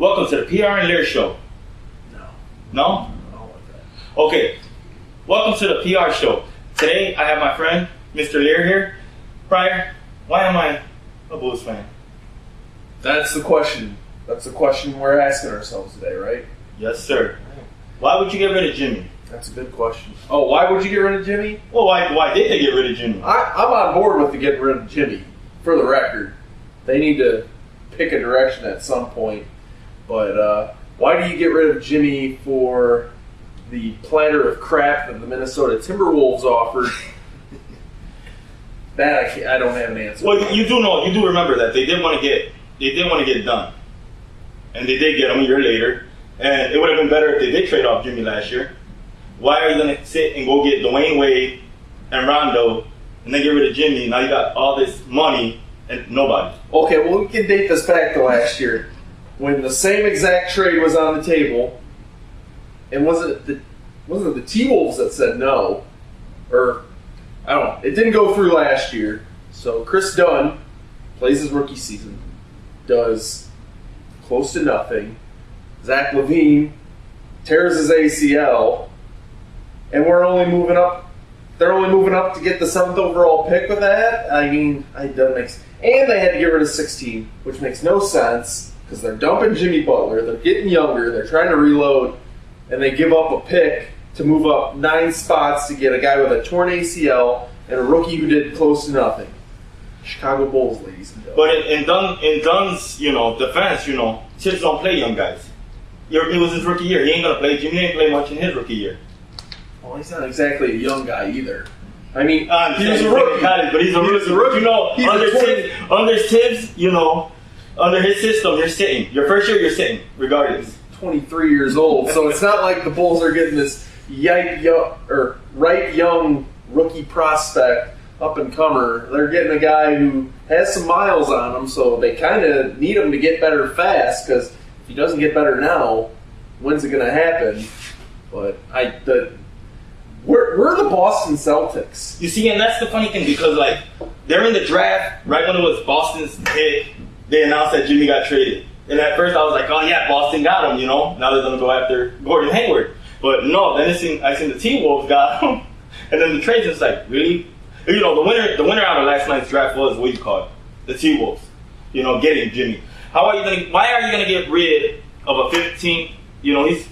Welcome to the PR and Lehr show. No? No? I don't like that. Okay. Welcome to the PR show. Today I have my friend, Mr. Lehr here. Prior, why am I a Bulls fan? That's the question. That's the question we're asking ourselves today, right? Yes, sir. Why would you get rid of Jimmy? That's a good question. Oh, why would you get rid of Jimmy? Well, why did they get rid of Jimmy? I'm on board with the getting rid of Jimmy. For the record, they need to pick a direction at some point. But why do you get rid of Jimmy for the platter of crap that the Minnesota Timberwolves offered? That I don't have an answer. Well, you do remember that they did want to get done, and they did get him a year later. And it would have been better if they did trade off Jimmy last year. Why are you going to sit and go get Dwayne Wade and Rondo and then get rid of Jimmy? Now you got all this money and nobody. Okay, well, we can date this back to last year when the same exact trade was on the table. And wasn't it the T-Wolves that said no? Or, I don't know. It didn't go through last year. So Chris Dunn plays his rookie season, does close to nothing. Zach LaVine tears his ACL, and we're only moving up. They're only moving up to get the 7th overall pick with that. I mean, it doesn't make sense. And they had to get rid of 16, which makes no sense because they're dumping Jimmy Butler. They're getting younger. They're trying to reload, and they give up a pick to move up 9 spots to get a guy with a torn ACL and a rookie who did close to nothing. Chicago Bulls, ladies and gentlemen. But in Dunn's defense, Tibbs don't play young guys. It was his rookie year. He ain't gonna play. Jimmy didn't play much in his rookie year. Well, he's not exactly a young guy either. I mean, he was a rookie, but he's a rookie. Under Tibbs, under his system, you're sitting. Your first year, you're sitting, regardless. 23 years old, so it's not like the Bulls are getting this ripe young rookie prospect up and comer. They're getting a guy who has some miles on him, so they kind of need him to get better fast. Because if he doesn't get better now, when's it going to happen? But we're the Boston Celtics. You see, and that's the funny thing because they're in the draft right when it was Boston's pick. They announced that Jimmy got traded. And at first I was like, oh yeah, Boston got him, Now they're going to go after Gordon Hayward. But no, then I seen the T-Wolves got him. And then the trades, it's like, really? The winner out of last night's draft was what you call it, the T-Wolves. Getting Jimmy. Why are you going to get rid of a 15th, he's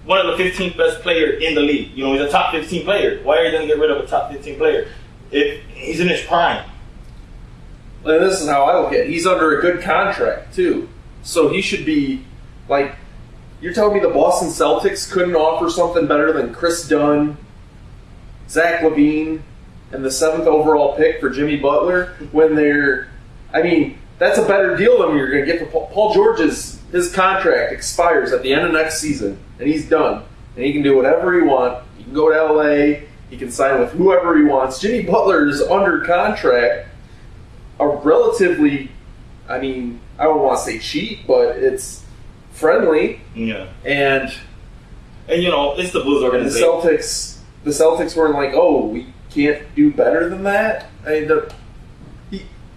one of the 15th best player in the league. He's a top 15 player. Why are you going to get rid of a top 15 player if he's in his prime? And this is how I look at it. He's under a good contract, too. So he should be, you're telling me the Boston Celtics couldn't offer something better than Chris Dunn, Zach LaVine, and the 7th overall pick for Jimmy Butler when that's a better deal than you're going to get for Paul George's. His contract expires at the end of next season, and he's done. And he can do whatever he wants. He can go to L.A., he can sign with whoever he wants. Jimmy Butler is under contract, a relatively, I don't want to say cheap, but it's friendly. Yeah. And it's the Bulls organization. The Celtics weren't like, oh, we can't do better than that.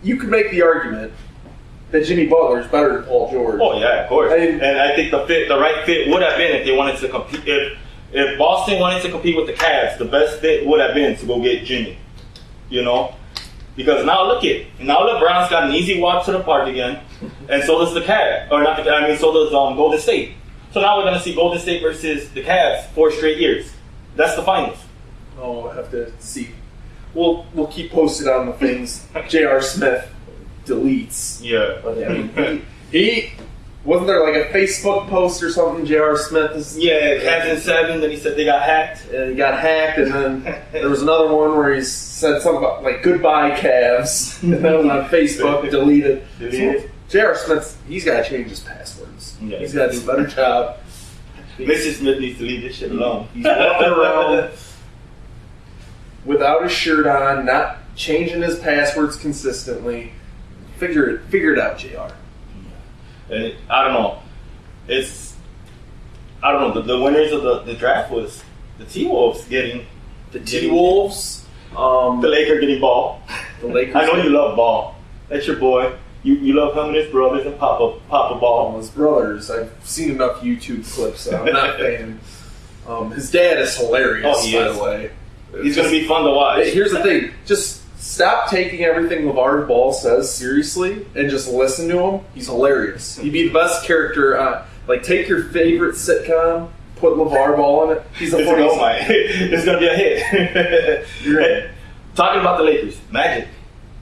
You could make the argument that Jimmy Butler is better than Paul George. Oh yeah, of course. And I think the right fit would have been if they wanted to compete. If Boston wanted to compete with the Cavs, the best fit would have been to go get Jimmy. Because now LeBron's got an easy walk to the park again, and so does the Cavs, so does Golden State. So now we're gonna see Golden State versus the Cavs 4 straight years. That's the finals. Oh, I have to see. We'll keep posted on the things J.R. Smith deletes. Yeah. But he wasn't there a Facebook post or something? J.R. Smith is Cavs in 7. Then he said they got hacked. And he got hacked, and then there was another one where he said something about goodbye Cavs, and that was on Facebook. Deleted. So, J.R. Smith, he's got to change his passwords. Yeah, he's got to do a better job. Mr. Smith needs to leave this shit alone. He's walking around without his shirt on, not changing his passwords consistently. Figure it out, JR. And I don't know. The winners of the draft was the T-Wolves getting the T-Wolves. The Lakers getting Ball. The Lakers. I know you love Ball. That's your boy. You love him and his brothers and Papa All Ball. his brothers. I've seen enough YouTube clips. I'm not a fan. His dad is hilarious, Oh, he by is. the way. He's going to be fun to watch. Here's the thing. Just stop taking everything LeVar Ball says seriously and just listen to him. He's hilarious. He'd be the best character. Like, take your favorite sitcom, put LeVar Ball in it. He's the funniest. It's going to be a hit. You're right. Talking about the Lakers, Magic.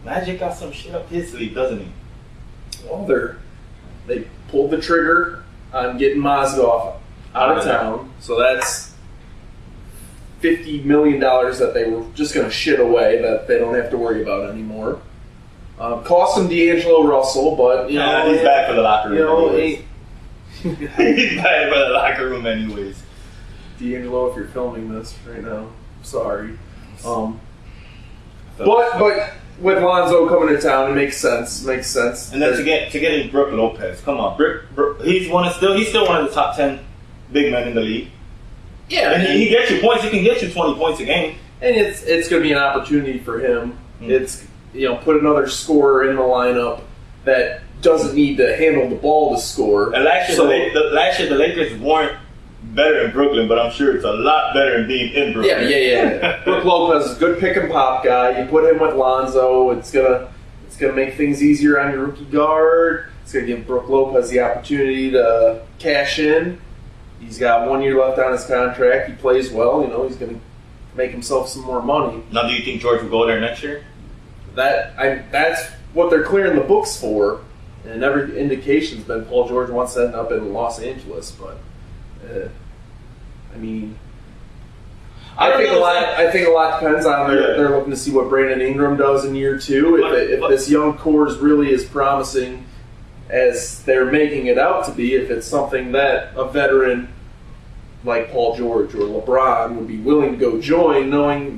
Magic got some shit up his sleeve, doesn't he? Well, they pulled the trigger on getting Mozgov out of town. So that's $50 million that they were just going to shit away that they don't have to worry about anymore. Cost him D'Angelo Russell, but He's back for the locker room. He's back for the locker room anyways. D'Angelo, if you're filming this right now, sorry. But with Lonzo coming to town, it makes sense. And then to get in Brook Lopez, come on, he's still one of the top 10 big men in the league. Yeah, and he gets you points. He can get you 20 points a game. And it's going to be an opportunity for him. It's put another scorer in the lineup that doesn't need to handle the ball to score. And last year the Lakers weren't better in Brooklyn, but I'm sure it's a lot better in being in Brooklyn. Yeah. Brook Lopez is a good pick and pop guy. You put him with Lonzo, it's gonna make things easier on your rookie guard. It's gonna give Brook Lopez the opportunity to cash in. He's got 1 year left on his contract. He plays well. He's gonna make himself some more money. Now, do you think George will go there next year? That's what they're clearing the books for, and every indication's been Paul George wants to end up in Los Angeles, but. I think a lot depends on they're looking to see what Brandon Ingram does in year 2. If this young core is really as promising as they're making it out to be, if it's something that a veteran like Paul George or LeBron would be willing to go join, knowing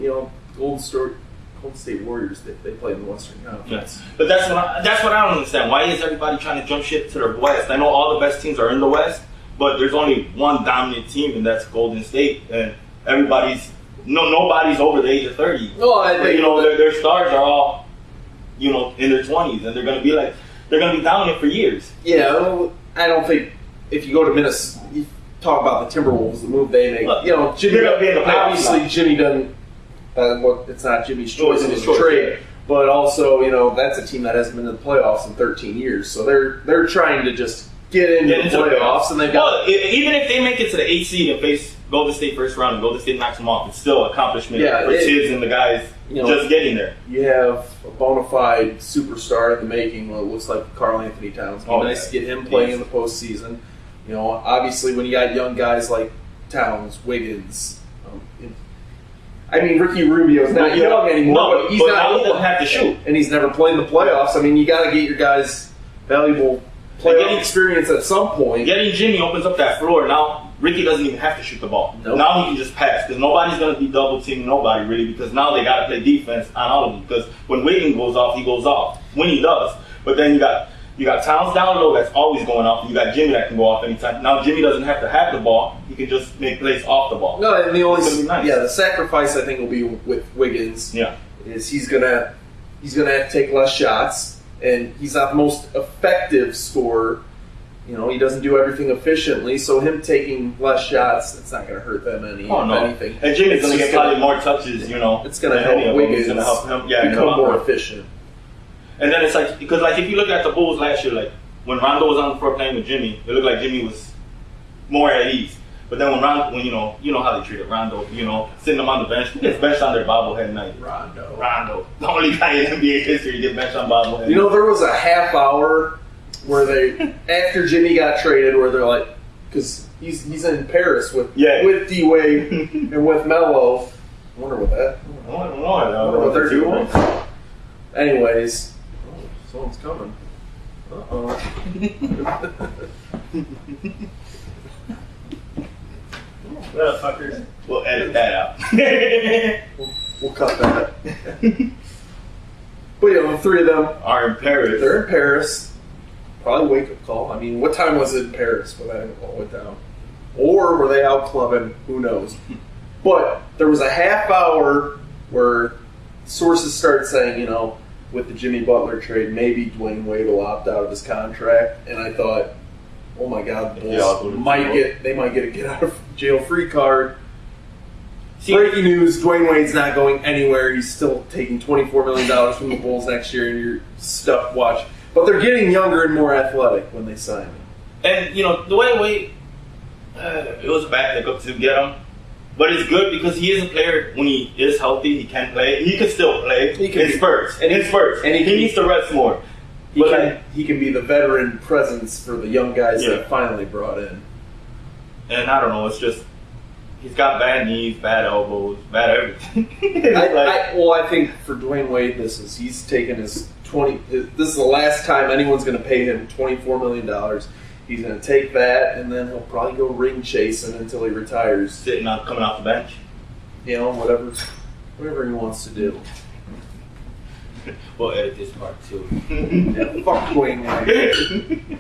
Golden State Warriors they play in the Western Conference. Yes. But that's what I don't understand. Why is everybody trying to jump ship to the West? I know all the best teams are in the West. But there's only one dominant team, and that's Golden State. And nobody's over the age of 30. No, I think their stars are all, in their 20s, and they're going to be dominant for years. Yeah, I don't think if you go to Minnesota, you talk about the Timberwolves, the move they make. Look, Jimmy. Obviously, Jimmy doesn't. It's not Jimmy's choice; it was a trade. But also, that's a team that hasn't been in the playoffs in 13 years, so they're trying to just. Get into the playoffs, and they've got. Even if they make it to the 8th seed and face Golden State first round, and Golden State knocks them off, it's still an accomplishment for Tibbs and the guys just getting there. You have a bona fide superstar in the making. What looks like Karl Anthony Towns. It'd be nice to get him playing in the postseason. Obviously, when you got young guys like Towns, Wiggins. Ricky Rubio's not young anymore, but he's not old. He doesn't have to shoot, and he's never played in the playoffs. You got to get your guys valuable. Playoff experience at some point. Getting Jimmy opens up that floor. Now Ricky doesn't even have to shoot the ball. Nope. Now he can just pass because nobody's going to be double teaming nobody really because now they got to play defense on all of them because when Wiggins goes off, he goes off when he does. But then you got Towns down low that's always going off. You got Jimmy that can go off anytime. Now Jimmy doesn't have to have the ball. He can just make plays off the ball. No, and the sacrifice I think will be with Wiggins. Yeah, is he's gonna have to take less shots. And he's not the most effective scorer. He doesn't do everything efficiently. So him taking less shots, it's not going to hurt them anything. And Jimmy's going to get probably more touches. It's going to help Wiggins become more efficient. And then it's like because if you look at the Bulls last year, when Rondo was on the floor playing with Jimmy, it looked like Jimmy was more at ease. But then when how they treated Rondo, sitting him on the bench, who gets benched on their bobblehead night? Rondo, the only guy in NBA history to get benched on bobblehead. There was a half hour where after Jimmy got traded, where they're like, because he's in Paris with D Wade and with Melo. I wonder what that. I don't know what they're doing. Anyways, someone's coming. Well, fuckers. We'll edit that out. we'll cut that. But the three of them are in Paris. They're in Paris. Probably wake up call. What time was it in Paris when that all went down? Or were they out clubbing? Who knows? But there was a half hour where sources started saying, with the Jimmy Butler trade, maybe Dwayne Wade will opt out of his contract. And I thought, oh my God, the Bulls might get a get out of jail free card. Breaking news: Dwayne Wade's not going anywhere. He's still taking $24 million from the Bulls next year, and you're stuck watching. But they're getting younger and more athletic when they sign him. And Dwayne Wade, it was a bad pickup to get him. But it's good because he is a player. When he is healthy, he can play. He can still play in spurts. And he needs to rest more. He can be the veteran presence for the young guys that finally brought in. And I don't know. It's just he's got bad knees, bad elbows, bad everything. I think for Dwayne Wade, he's taken his 20. This is the last time anyone's going to pay him $24 million. He's going to take that, and then he'll probably go ring chasing until he retires. Coming off the bench. Whatever he wants to do. We'll edit this part too. Fuck Dwayne Wade.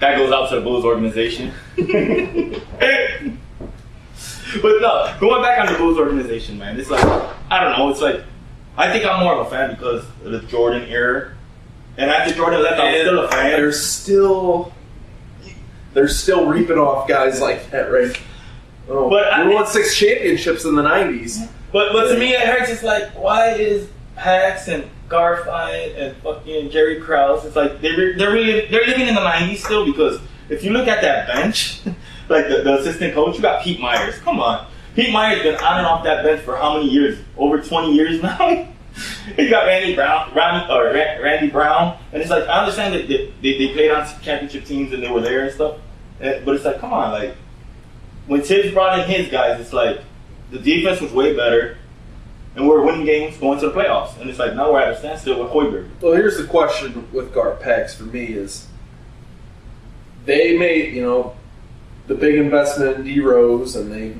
That goes out to the Bulls organization. But no, going back on the Bulls organization, man, it's like, I don't know, it's like, I think I'm more of a fan because of the Jordan era. And after Jordan left, I'm still a fan. They're still reaping off guys like that, right? Oh, we won 6 championships in the 90s. But to me, it hurts. It's like, why is Pax and Garfine and fucking Jerry Krause? It's like they're living in the 90s still, because if you look at that bench, like the assistant coach, you got Pete Myers. Come on, Pete Myers been on and off that bench for how many years? Over 20 years now. You got Randy Brown, and it's like, I understand that they played on championship teams and they were there and stuff, but it's like, come on, like when Tibbs brought in his guys, it's like the defense was way better, and we were winning games, going to the playoffs, and it's like now we're at a standstill with Hoiberg. Well, here's the question with Pax for me is, they made the big investment in D Rose, and they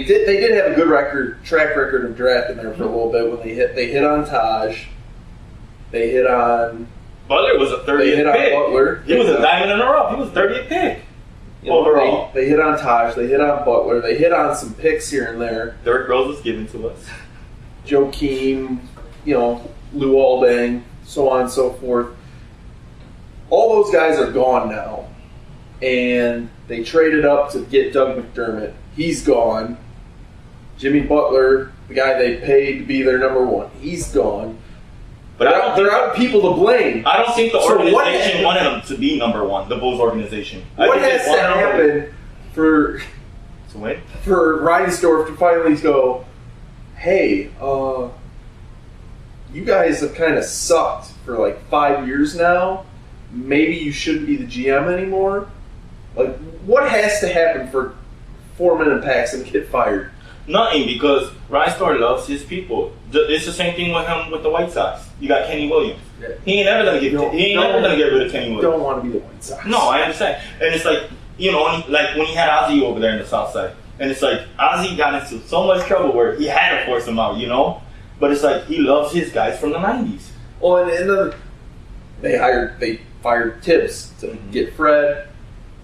did have a good track record of drafting there for a little bit when they hit on Taj. They hit on Butler was a 30th pick. Butler. He was a diamond in the rough. He was 30th pick overall. They hit on Taj. They hit on Butler. They hit on some picks here and there. Derrick Rose was given to us. Joakim, Lou Alding, so on and so forth. All those guys are gone now. And they traded up to get Doug McDermott. He's gone. Jimmy Butler, the guy they paid to be their number one, he's gone. But they're out of people to blame. I don't think the organization wanted them to be number one, the Bulls organization. What has to happen for Reinsdorf to finally go, hey, you guys have kind of sucked for like 5 years now. Maybe you shouldn't be the GM anymore? Like, what has to happen for Foreman and Paxson to get fired? Nothing, because Reinsdorf loves his people. It's the same thing with him with the White Sox. You got Kenny Williams. Yeah. He ain't never gonna get rid of Kenny Williams. Don't want to be the White Sox. No, I understand. And it's like, like when he had Ozzy over there in the South Side, and it's like Ozzy got into so much trouble where he had to force him out, But it's like he loves his guys from the 90s. Well, and then they fired Tibbs to get Fred.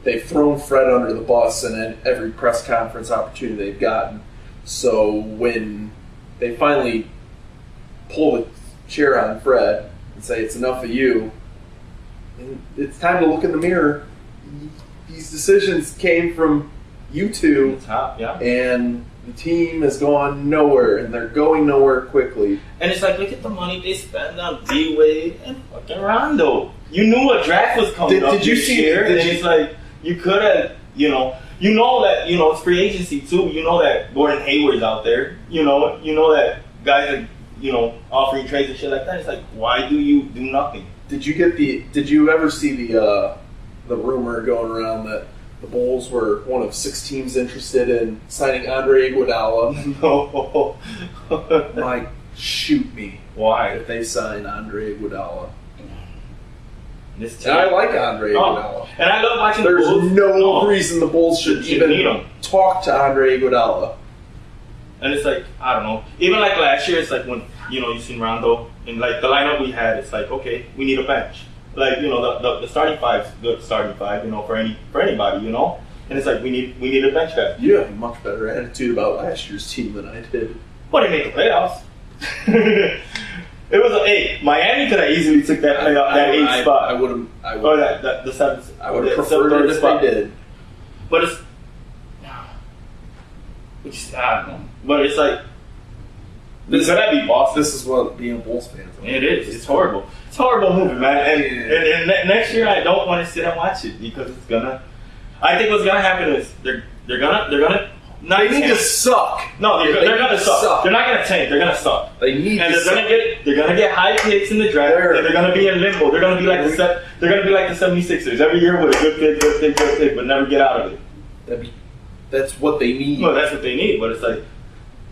They've thrown Fred under the bus in every press conference opportunity they've gotten. So when they finally pull the chair on Fred and say, it's enough of you, it's time to look in the mirror. These decisions came from you two, and the team has gone nowhere, and they're going nowhere quickly. And it's like, look at the money they spend on D-Wade and fucking Rondo. You knew a draft was coming up. Did you see it? It's like, you could have, that, it's free agency too. You know that Gordon Hayward's out there. You know that guys are, offering trades and shit like that. It's like, why do you do nothing? Did you ever see the rumor going around that the Bulls were one of 6 teams interested in signing Andre Iguodala? No. Shoot me. Why? If they sign Andre Iguodala. And I like Andre Iguodala. And I love watching There's the Bulls. no reason the Bulls should even talk to Andre Iguodala. And it's like, I don't know. Even like last year, it's like when, you seen Rondo, and like the lineup we had, it's like, okay, we need a bench. Like, the starting five's good starting five, for anybody, And it's like, we need a bench guy. You have a much better attitude about last year's team than I did. But they made the playoffs. It was Miami could have easily took that playoff, that 8th spot. I would have. Or the 7th. I would have preferred it if they did. But it's, I don't know. But it's like, this gotta be Boston. This is what being a Bulls fan is. It is. It's horrible. It's a horrible movie, man. And next year, I don't want to sit and watch it because it's gonna. I think what's gonna happen is they're gonna. They need to suck. No, they're gonna suck. They're not gonna tank. They're gonna suck. They need and to suck. They're gonna get high picks in the draft. And they're gonna be in limbo. They're gonna be like the 76ers every year with a good pick, but never get out of it. That's what they need. No, that's what they need. But it's like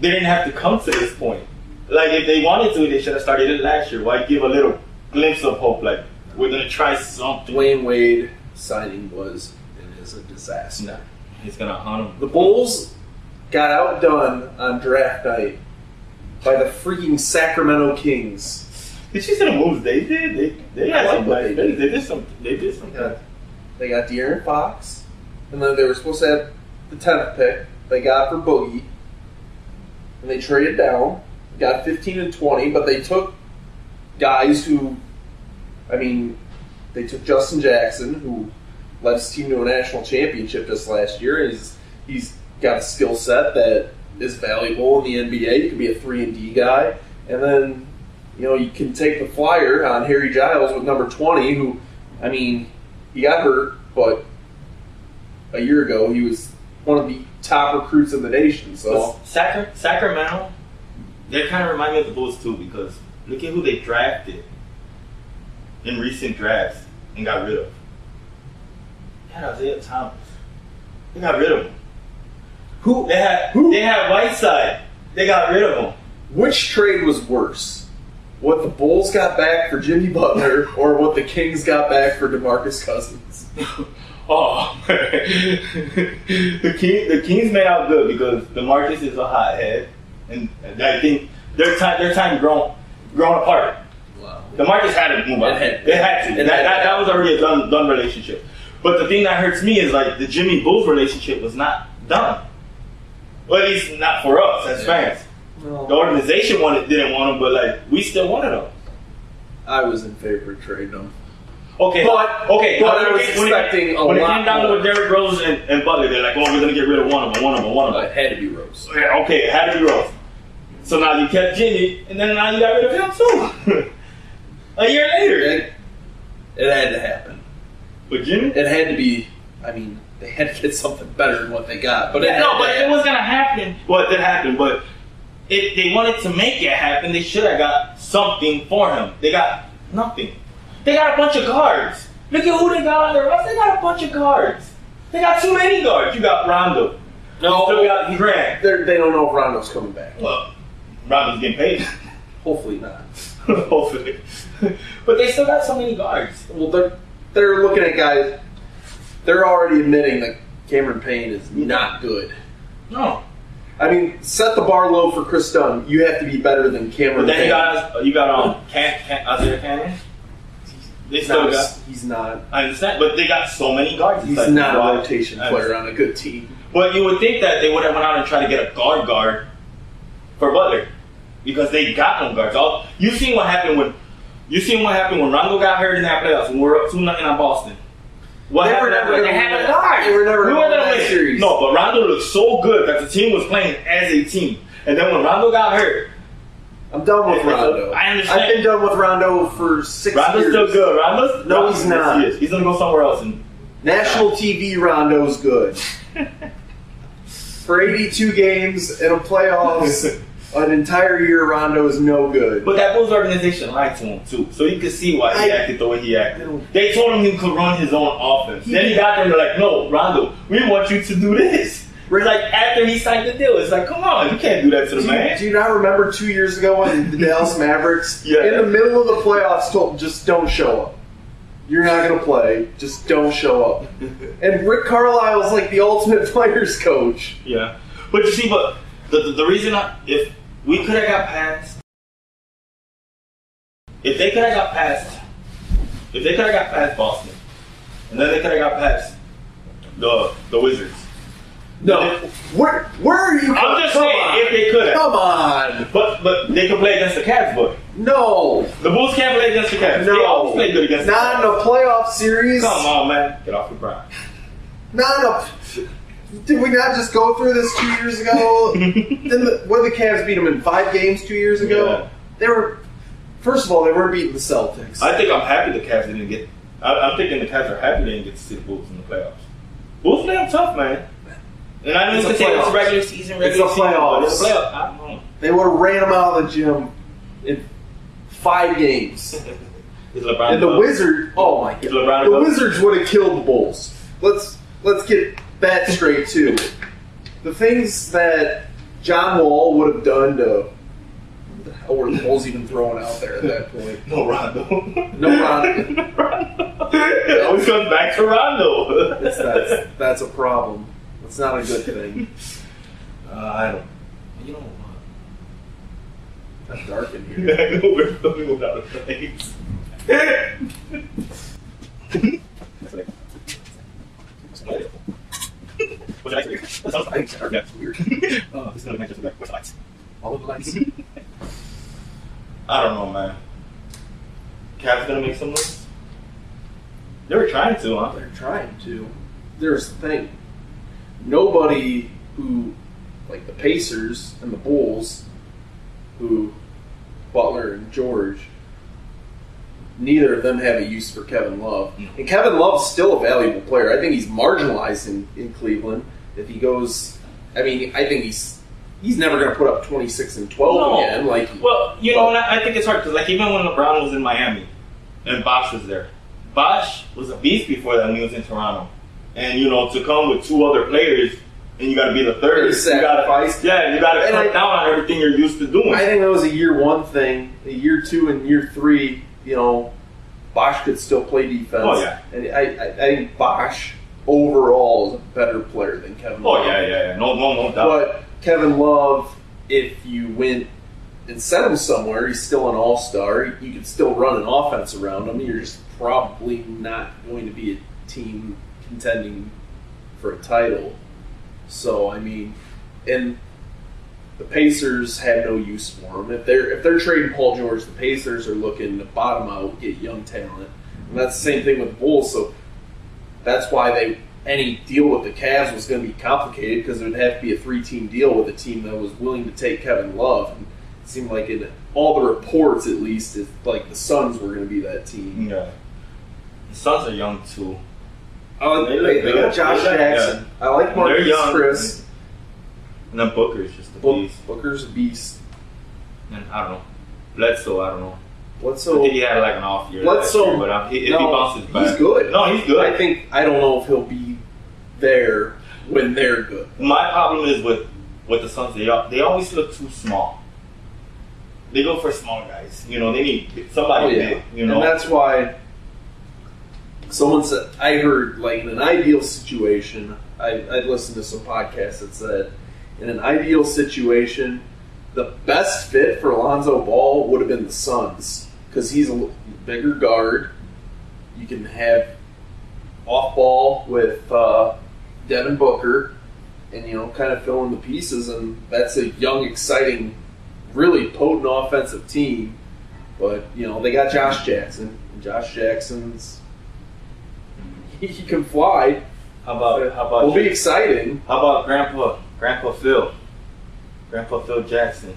they didn't have to come to this point. Like if they wanted to, they should have started it last year. Why give a little glimpse of hope? Like we're gonna try something. Dwayne Wade signing was and is a disaster. Nah, he's gonna hunt them. The Bulls got outdone on draft night by the freaking Sacramento Kings. Did you see the moves they did? They had some nice things. They did some. They got De'Aaron Fox, and then they were supposed to have the 10th pick. They got for Boogie, and they traded down, got 15 and 20, but they took guys who, they took Justin Jackson, who led his team to a national championship just last year, and he's got a skill set that is valuable in the NBA. You could be a 3-and-D guy. And then, you can take the flyer on Harry Giles with number 20, who, he got hurt, but a year ago he was one of the top recruits in the nation. So Sacramento, they kind of remind me of the Bulls too, because look at who they drafted in recent drafts and got rid of. They had Isaiah Thomas. They got rid of him. They had Whiteside. They got rid of him. Which trade was worse? What the Bulls got back for Jimmy Butler or what the Kings got back for DeMarcus Cousins? Oh, the Kings made out good because DeMarcus is a hothead, and I think their time grown apart. Wow. DeMarcus had to move on. They had to. That was already a done relationship. But the thing that hurts me is like the Jimmy Bulls relationship was not done. Well, at least not for us as fans. No. The organization didn't want him, but like we still wanted him. I was in favor of trading him. Okay, but I was expecting a lot. When it came down to Derrick Rose and Butler, they're like, "Oh, we're gonna get rid of one of them." It had to be Rose. Okay, it had to be Rose. So now you kept Jimmy, and then now you got rid of him too. A year later, it had to happen. But Jimmy, it had to be. They had to get something better than what they got. But it was gonna happen. Well, it did happen, but if they wanted to make it happen, they should have got something for him. They got nothing. They got a bunch of guards. Look at who they got on their roster. They got a bunch of guards. They got too many guards. You got Rondo. No, you still got Grant. They don't know if Rondo's coming back. Well, Rondo's getting paid. Hopefully not. Hopefully. But they still got so many guards. Well, they're looking at guys. They're already admitting that Cameron Payne is not good. No. Set the bar low for Chris Dunn. You have to be better than Cameron Payne. But then you got Isaiah Cannon. He's not. I understand, but they got so many guards. He's not a rotation player on a good team. But you would think that they would have went out and tried to get a guard for Butler because they got no guards. You seen what happened when Rondo got hurt in that playoffs when we were up 2-0 on Boston. They had a guard. They were never going to win that series. No, but Rondo looked so good that the team was playing as a team. And then when Rondo got hurt, I'm done with Rondo. I understand. I've been done with Rondo for 6 Rondo's years. Rondo's still good. No, he's not. He's going to go somewhere else. National TV Rondo's good. For 82 games in a playoffs, an entire year Rondo is no good. But that Bulls organization lied to him too, so you could see why he acted the way he acted. They told him he could run his own offense. Then he got them, they're like, "No, Rondo, we want you to do this." We're like, after he signed the deal, it's like, come on, you can't do that to the man. Do you not remember 2 years ago when the Dallas Mavericks, in the middle of the playoffs, told just don't show up. You're not going to play. Just don't show up. And Rick Carlisle is like the ultimate players coach. Yeah. But you see, the reason if we could have got past, if they could have got past Boston, and then they could have got past the Wizards. No. Where are you? I'm just saying, if they could have. Come on. But they could play against the Cavs, but No. the Bulls can't play against the Cavs. No. They always play good against Not the in a playoff series. Come on, man. Get off the ground. Not in a... Did we not just go through this 2 years ago? What did the Cavs beat them in 5 games 2 years ago? Yeah. They were... First of all, they weren't beating the Celtics. I think I'm happy the Cavs didn't get... I'm thinking the Cavs are happy they didn't get to see the Bulls in the playoffs. Bulls play them tough, man. And I didn't say it's regular season, It's the playoffs. It's a playoff. I don't know. They would have ran them out of the gym in 5 games. Is LeBron And the up? Wizards... Oh, my God. Is LeBron The up? Wizards would have killed the Bulls. Let's get that straight, too. The things that John Wall would have done to... What the hell were the Bulls even throwing out there at that point? No Rondo. No Rondo. It always comes back to Rondo. That's a problem. It's not a good thing. I don't... You know what? It's dark in here. I know we're filming without a face. What's the next one? That's weird. Oh, this is another match. What's the lights? All of the lights. I don't know, man. Cavs gonna make some moves? They were trying to, huh? They're trying to. There's the thing. Nobody who, like the Pacers and the Bulls, who Butler and George, neither of them have a use for Kevin Love. Mm. And Kevin Love's still a valuable player. I think he's marginalized in Cleveland. If he goes, I mean, I think he's never going to put up 26 and 12 again. Like, well, you know, and I think it's hard because, like, even when LeBron was in Miami and Bosh was there, Bosh was a beast before that when he was in Toronto. And, you know, to come with 2 other players and you got to be the third. You sacrificed. You got to cut down on everything you're used to doing. I think that was a year 1 thing. A year 2 and year 3, you know, Bosh could still play defense. Oh, yeah. And I think Bosh overall is a better player than Kevin Love. Oh, yeah. No doubt. But Kevin Love, if you went and sent him somewhere, he's still an all-star. You could still run an offense around him. You're just probably not going to be a team contending for a title. So, I mean, and the Pacers have no use for him. If they're trading Paul George, the Pacers are looking to bottom out, get young talent. And that's the same thing with the Bulls. So that's why any deal with the Cavs was going to be complicated because it would have to be a 3-team deal with a team that was willing to take Kevin Love. And it seemed like in all the reports, at least, it's like the Suns were going to be that team. Yeah. The Suns are young, too. Oh, they got Josh Jackson. Yeah. I like Marquise Chris. And then Booker's just a beast. Booker's a beast. And I don't know. Bledsoe, I don't know. Bledsoe. I think he had like an off year. Bledsoe, but if he bounces back, he's good. No, he's good. I don't know if he'll be there when they're good. My problem is with the Suns. They always look too small. They go for small guys. You know, they need somebody big. You know, and that's why someone said, I heard, like, in an ideal situation, I'd listened to some podcasts that said, in an ideal situation, the best fit for Alonzo Ball would have been the Suns because he's a bigger guard. You can have off ball with Devin Booker and, you know, kind of fill in the pieces, and that's a young, exciting, really potent offensive team. But, you know, they got Josh Jackson, and Josh Jackson's he can fly. How about will be exciting. How about Grandpa Phil Jackson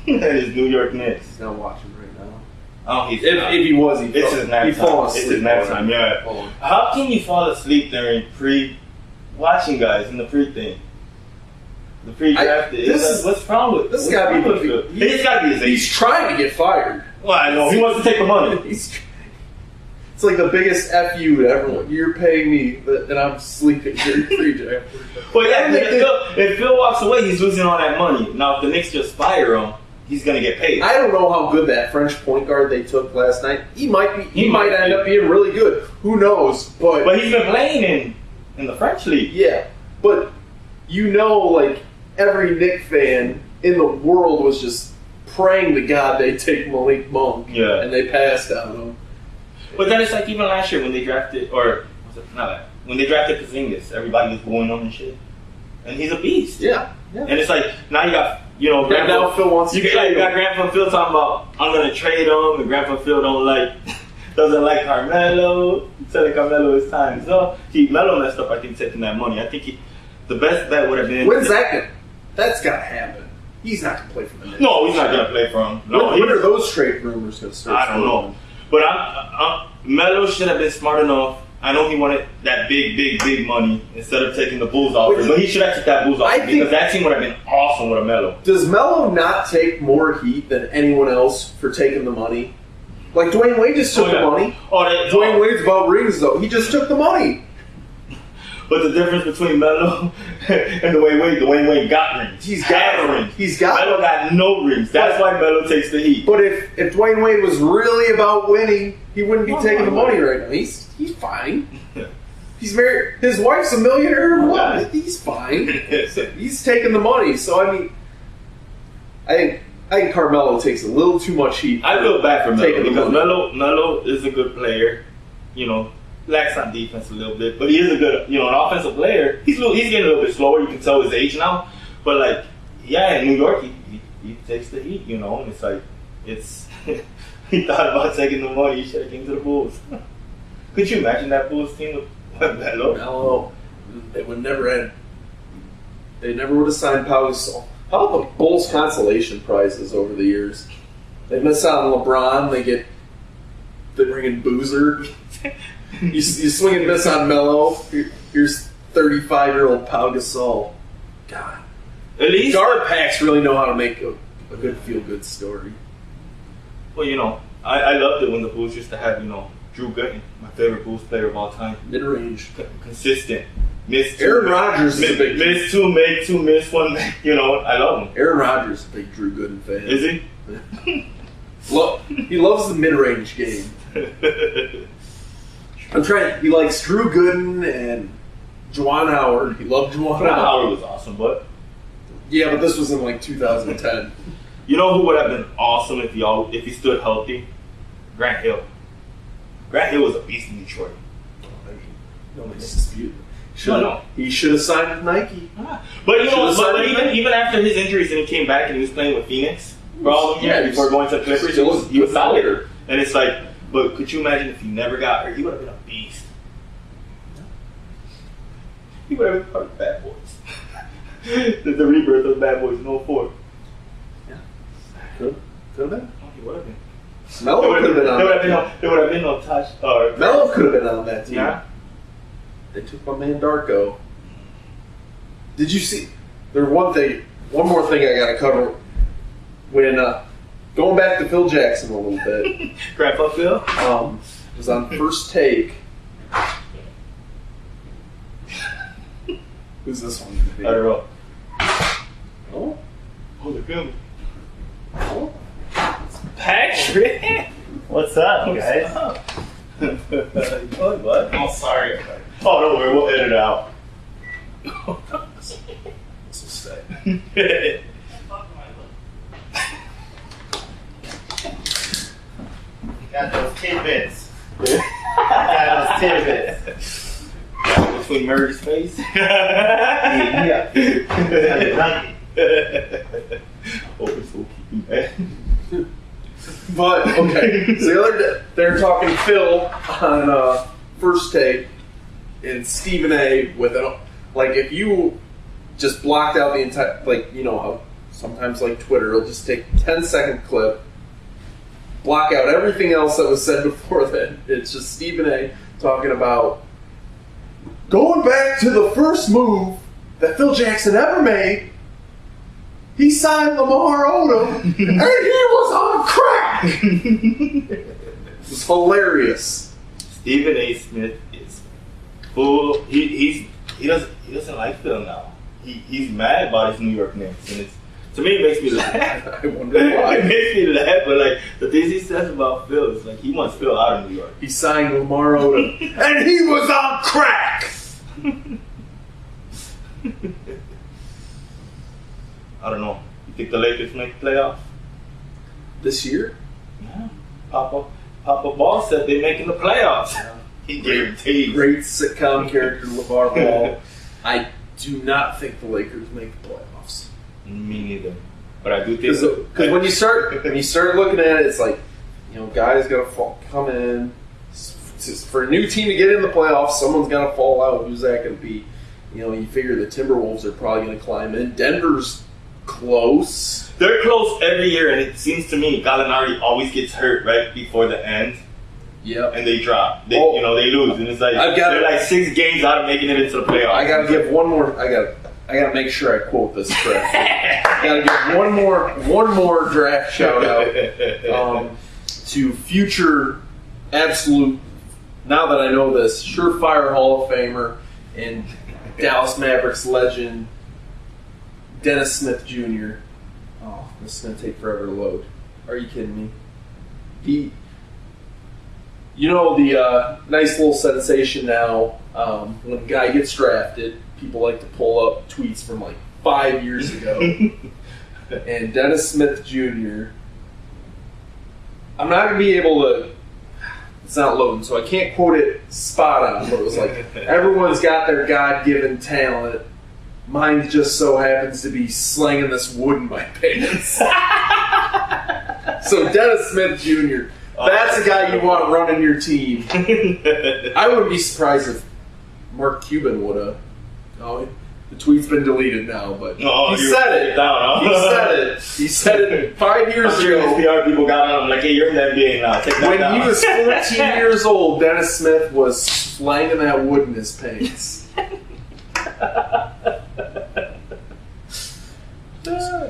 and his New York Knicks? He's not watching right now. Oh, if he was, he'd fall asleep. It's his nap time. Yeah. How can you fall asleep during watching guys in the pre-thing? The pre-draft. What's wrong with this? Got to be. It's got to be his age. He's trying to get fired. Well, I know he wants to take the money. It's like the biggest FU to everyone. You're paying me, and I'm sleeping during pre-draft. Well, yeah, if Phil walks away, he's losing all that money. Now, if the Knicks just fire him, he's going to get paid. I don't know how good that French point guard they took last night. He might be. He might end up being really good. Who knows? But he's been playing in the French league. Yeah, but you know, like every Knicks fan in the world was just praying to God they take Malik Monk. Yeah, and they passed on him. But then it's like even last year when they drafted, or was it not that? When they drafted Porzingis, everybody was booing him and shit. and he's a beast. Yeah. And it's like now you got Now Phil wants to you got Grandpa Phil talking about I'm gonna trade him, and Grandpa Phil doesn't like Carmelo. Telling Carmelo it's time. So Melo messed up. I think taking that money. I think the best bet would have been. When's that gonna? That's gotta happen. He's not gonna play for the Knicks. No, he's not gonna play for him. No, when are those trade rumors gonna start? I don't know. But Melo should have been smart enough. I know he wanted that big money instead of taking the Bulls offer, but he should have took that Bulls offer because that team would have been awesome with a Melo. Does Melo not take more heat than anyone else for taking the money? Like Dwayne Wade just took the money. Dwayne Wade's about rings though. He just took the money. But the difference between Melo and Dwayne Wade got rings. He's got a ring. Melo got no rings. That's why Melo takes the heat. But if Dwayne Wade was really about winning, he wouldn't be taking the money right now. He's fine. He's married. His wife's a millionaire. What? He's fine. He's taking the money. So I mean, I think Carmelo takes a little too much heat. I feel bad for Melo because Melo is a good player. Lacks on defense a little bit, but he is a good, an offensive player. He's getting a little bit slower. You can tell his age now. But in New York, he takes the heat. And it's like he thought about taking the money. He should have came to the Bulls. Could you imagine that Bulls team with Melo? Melo, they never would have signed Pau Gasol. How about the Bulls consolation prizes over the years? They miss out on LeBron. They bring in Boozer. You swing and miss on Melo. Here's 35-year-old Pau Gasol. God. At least guard packs really know how to make a good feel-good story. Well, I loved it when the Bulls used to have, Drew Gooden, my favorite Bulls player of all time. Mid-range. Consistent. Aaron Rodgers is a big... Miss two, make two, miss one. I love him. Aaron Rodgers is a big Drew Gooden fan. Is he? He loves the mid-range game. He likes Drew Gooden and Juwan Howard. He loved Juwan Howard. Howard was awesome, but... Yeah, but this was in 2010. You know who would have been awesome if he stood healthy? Grant Hill. Grant Hill was a beast in Detroit. Nobody's disputing. No. He should have signed with Nike. But even after his injuries and he came back and he was playing with Phoenix for all of them years before going to the Clippers, he was solid. And it's like, but could you imagine if he never got hurt? He would have been a beast. He would have been part of the Bad Boys. the rebirth of the Bad Boys in 04. Yeah. Could have been. Oh, he would have been. Melo could have been on that team. There would have been no touch. Melo could have been on that team. Yeah. They took my man Darko. Did you see? There's one more thing I got to cover. When going back to Phil Jackson a little bit. Grandpa Phil? Was on First Take. Who's this one? I don't know. Oh? Oh, they're filming. Oh? Patrick! What's up, guys? What? Oh, sorry. Oh, don't worry, we'll edit it out. This will stay. Got those tidbits. Got those tidbits. Between Murray's face? Yeah. Oh, it's so keeping that. But, okay. So the other day, they're talking Phil on First Take and Stephen A. with it. Like, if you just blocked out the entire, how sometimes Twitter will just take a 10-second clip, block out everything else that was said before that. It's just Stephen A. talking about going back to the first move that Phil Jackson ever made. He signed Lamar Odom, and he was on crack. It was hilarious. Stephen A. Smith is full. He doesn't like Phil now. He's mad about his New York Knicks, and to me it makes me laugh. I wonder why. It makes me laugh, but the things he says about Phil is he wants Phil out of New York. He signed Lamar Odom, and he was on crack. I don't know. You think the Lakers make the playoffs? This year? Yeah. Papa Ball said they're making the playoffs. He guaranteed. Great sitcom character, LeVar Ball. I do not think the Lakers make the playoffs. Me neither. But I do think because when you start looking at it, it's like, guys got to come in. For a new team to get in the playoffs, someone's got to fall out. Who's that going to be? You figure the Timberwolves are probably going to climb in. Denver's close. They're close every year, and it seems to me Gallinari always gets hurt right before the end. Yep. And they drop. They lose, and it's like they're like 6 games out of making it into the playoffs. I got to give one more. I got to make sure I quote this correctly. I got to give one more draft shout out to future absolute. Now that I know this, surefire Hall of Famer and Dallas Mavericks legend Dennis Smith Jr. Oh, this is going to take forever to load. Are you kidding me? The nice little sensation now, when a guy gets drafted, people like to pull up tweets from like 5 years ago. And Dennis Smith Jr., I'm not going to be able to, it's not loading, so I can't quote it spot on, but it was like, everyone's got their God-given talent. Mine just so happens to be slinging this wood in my pants. So Dennis Smith Jr., that's the guy you want running your team. I wouldn't be surprised if Mark Cuban would have. Oh, the tweet's been deleted now, but he said it. He said it 5 years ago. PR people got on him like, hey, you're in the NBA now. Take that when down. he was 14 years old, Dennis Smith was slanging that wood in his pants.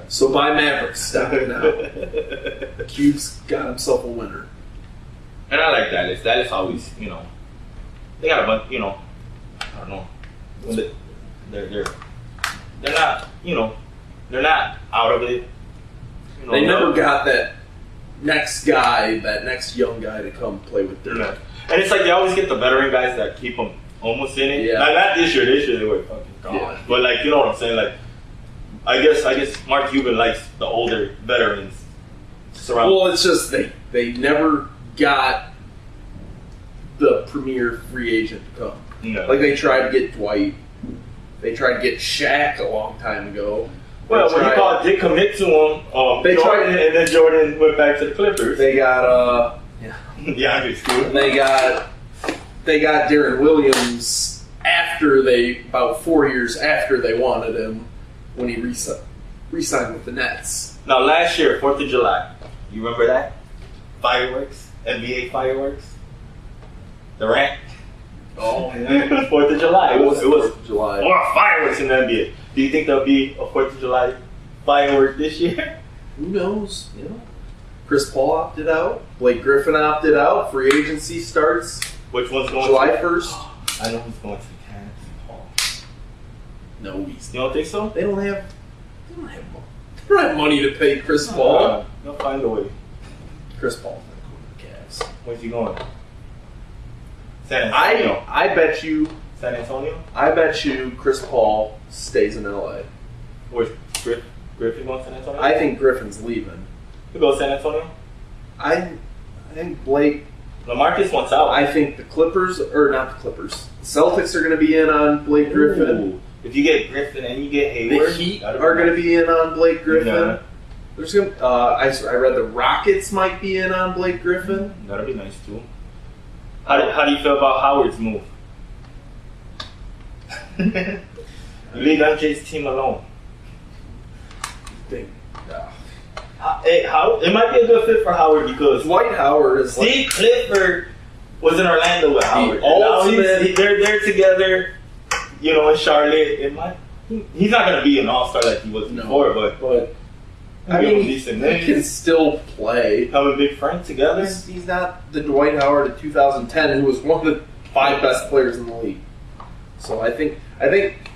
So buy Mavericks. Stop it now. Cube's got himself a winner. And I like Dallas. Dallas always, they got a bunch, I don't know. They're not, they're not out of it. They never got that next guy, that next young guy to come play with them. And it's like they always get the veteran guys that keep them almost in it. Yeah. Like, not this year. This year they were fucking gone. Yeah. But like, you know what I'm saying? Like, I guess Mark Cuban likes the older veterans. Well, it's just they never got the premier free agent to come. No. Like they tried to get Dwight. They tried to get Shaq a long time ago. Well, what you call it, did commit to him. They Jordan, and then Jordan went back to the Clippers. They got DeAndre's cool. and they got Darren Williams about 4 years after they wanted him when he re-signed with the Nets. Now, last year, 4th of July, you remember that? Fireworks, NBA fireworks. The rant. Oh, yeah. 4th of July. It was 4th of July. More fireworks in the NBA. Do you think there'll be a 4th of July firework this year? Who knows? Chris Paul opted out. Blake Griffin opted out. Free agency starts Which one's going July to 1st. I know who's going to the Cavs. Paul. No, he's You don't think so? They don't have money to pay Chris Paul. They'll find a way. Chris Paul's not going to the Cavs. Where's he going? San Antonio. I bet you. San Antonio? I bet you Chris Paul stays in LA. Where's Griffin going to San Antonio? I think Griffin's leaving. You go to San Antonio? I think Blake. LaMarcus wants out. I think the Clippers, or not the Clippers, the Celtics are going to be in on Blake Griffin. Ooh. If you get Griffin and you get The Hayward, Heat are going to be in on Blake Griffin. Yeah. There's going. I read the Rockets might be in on Blake Griffin. That'll be nice too. How do you feel about Howard's move? You leave MJ's team alone. Hey, it might be a good fit for Howard because Dwight Howard is Steve Clifford was in Orlando with Howard. They're together, in Charlotte. He's not going to be an all-star like he was before, but I mean, decent he can still play. Have a big friend together. He's not the Dwight Howard of 2010, who was one of the 5 best players in the league. So I think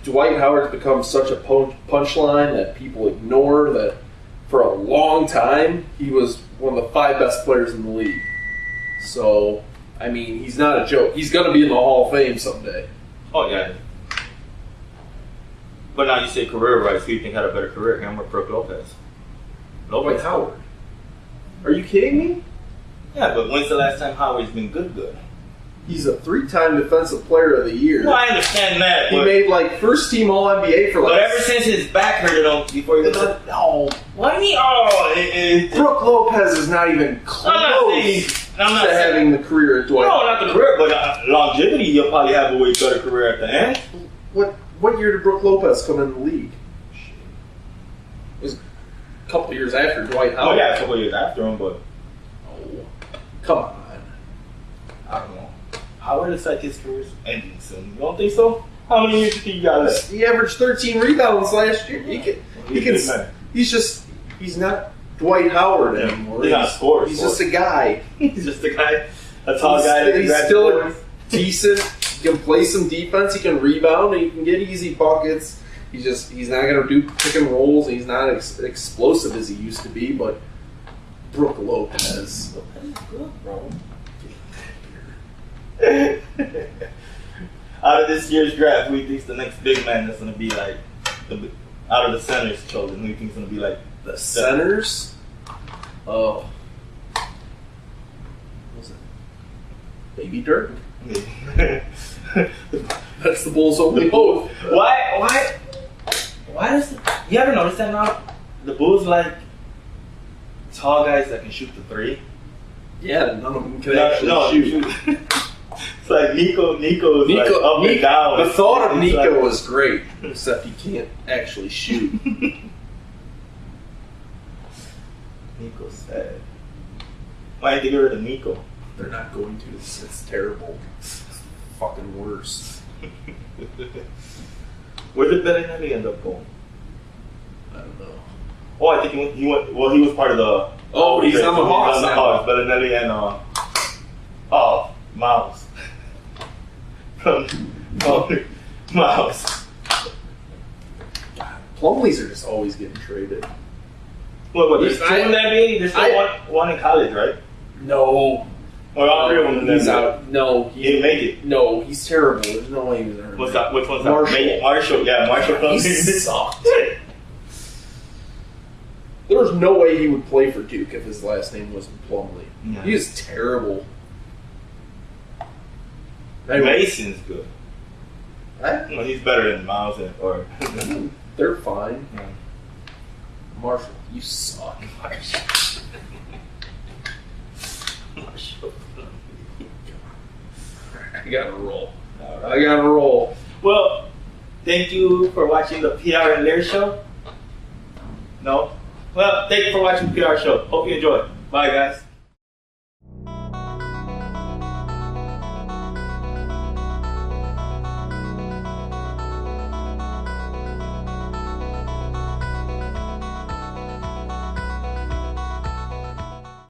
Dwight Howard's become such a punchline that people ignore that for a long time he was one of the 5 best players in the league. So, I mean, he's not a joke. He's going to be in the Hall of Fame someday. Oh, yeah. But now you say career-wise, who do you think had a better career, him or Brook Lopez? Dwight Howard. Are you kidding me? Yeah, but when's the last time Howard's been good? He's a 3-time Defensive Player of the Year. No, I understand that. He but, made like first team All NBA for like. but ever since his back hurted him before he went to. No. What do you mean? Oh, Brooke Lopez is not even close to having the career at Dwight. No, not the career, but longevity. You'll probably have a way better career at the end. What year did Brooke Lopez come in the league? It was a couple of years after Dwight Howard. Oh yeah, a couple years after him, but Oh, come on. I don't know. Howard looks like his career's ending soon. You don't think so? How many years do you think he got left? He averaged 13 rebounds last year. He's not Dwight Howard anymore. He's not a scorer. He's just a guy. He's just a guy, a tall guy. That He's can still grab the boards. decent. He can play some defense. He can rebound. And he can get easy buckets. He's not going to do pick and rolls. He's not explosive as he used to be. But Brooke Lopez. Good, bro. Out of this year's draft, who do you think's the next big man that's going to be like, out of the centers chosen, who do you think's going to be like The centers? Oh. What was it? Baby Dirk? That's the Bulls' only hope. Why does you ever notice that now? The Bulls like tall guys that can shoot the three. Yeah, none of them can actually shoot. It's like Nico is like up and down. The thought of It's Nico like- was great, except he can't actually shoot. Nico's sad. Why didn't they get rid of Nico? They're not going to. It's terrible. It's fucking worse. Where did Bellinelli end up going? I don't know. Oh, I think he went. Well, he was part of the. Oh, he's on the Hawks now. Hawks. Bellinelli and Miles. Miles. Plumlees are just always getting traded. What? There's two in the NBA. There's still one in college, right? No. Or all three of them in the He's NBA. out. No. He didn't make it. No, he's terrible. There's no way he was there. What's that? Which one's Marshall. that? Marshall. Yeah, Marshall. He sucked. There was no way he would play for Duke if his last name wasn't Plumlee. Yeah. He was terrible. Mason's good. What? Well, he's better than Miles or. They're fine. Yeah. Marshall, you suck. Marshall. I gotta roll. I gotta roll. Well, thank you for watching the PR and Lehr show. No? Well, thank you for watching the PR show. Hope you enjoy. Bye, guys.